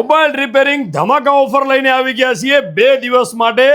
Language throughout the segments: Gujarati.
મોબાઈલ રિપેરિંગ ધમાકા ઓફર લઈને આવી ગયા છીએ 2 દિવસ માટે।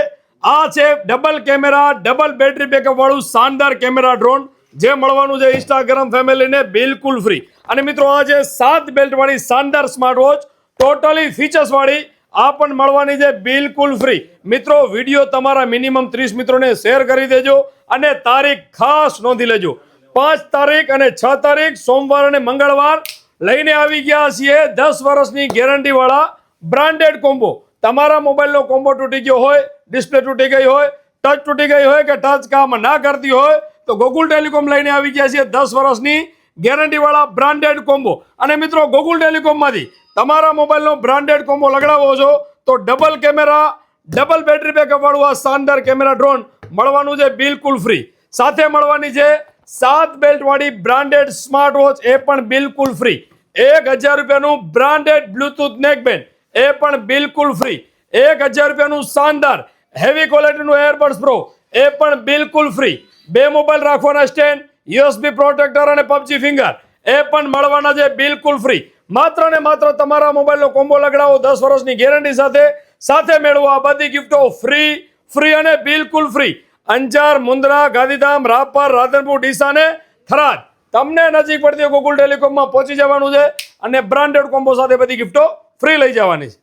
આ છે double camera double battery backup વાળું શાનદાર કેમેરા ડ્રોન, જે મળવાનું છે ઇન્સ્ટાગ્રામ ફેમિલીને બિલકુલ ફ્રી। અને મિત્રો આ છે 7 બેલ્ટ વાળી શાનદાર સ્માર્ટ વોચ, ટોટલી ફીચર્સ વાળી, આ પણ મળવાની છે બિલકુલ ફ્રી। મિત્રો વિડીયો તમારા મિનિમમ 30 મિત્રોને શેર કરી દેજો અને તારીખ ખાસ નોંધી લેજો। 5 તારીખ અને 6 તારીખ સોમવાર અને મંગળવાર લઈને આવી ગયા છીએ 10 વર્ષની ગેરંટી વાળા બ્રાન્ડેડ કોમ્બો। તમારા મોબાઈલનો કોમ્બો તૂટી ગયો હોય, ડિસ્પ્લે તૂટી ગઈ હોય, ટચ તૂટી ગઈ હોય કે ટચ કામ ના કરતી હોય તો ગોકુલ ટેલિકોમ લઈને આવી ગયા છીએ 10 વર્ષની ગેરંટી વાળા બ્રાન્ડેડ કોમ્બો। અને મિત્રો ગોકુલ ટેલિકોમમાંથી તમારા મોબાઈલનો બ્રાન્ડેડ કોમ્બો લગાડવો છો તો double camera double battery backup વાળું આ શાનદાર કેમેરા ડ્રોન મળવાનું છે બિલકુલ ફ્રી। સાથે મળવાની છે 7 બેલ્ટ વાળી બ્રાન્ડેડ સ્માર્ટ વોચ, એ પણ બિલકુલ ફ્રી। 1000 રૂપિયાનું બ્રાન્ડેડ બ્લૂટૂથ નેકબેન્ડ, એ પણ બિલકુલ ફ્રી। 1000 રૂપિયાનું શાનદાર હેવી ક્વોલિટીનું એરબડ્સ પ્રો, એ પણ બિલકુલ ફ્રી। 2 મોબાઈલ રાખવાના સ્ટેન્ડ, USB પ્રોટેક્ટર અને PUBG ફિંગર, એ પણ મળવાના છે બિલકુલ ફ્રી। માત્ર ને માત્ર તમારા મોબાઈલનો કોમ્બો લગાડો 10 વર્ષની ગેરંટી સાથે મેળવો આ બધી ગિફ્ટો ફ્રી અને બિલકુલ ફ્રી। અંજાર, મુન્દ્રા, ગાંધીધામ, રાપર, રાધનપુર, ડીસા ને થરાદ તમને નજીક પડતી ગોકુલ ટેલિકોમમાં પહોંચી જવાનું છે અને બ્રાન્ડેડ કોમ્બો સાથે બધી ગિફ્ટો ફ્રી લઈ જવાની છે।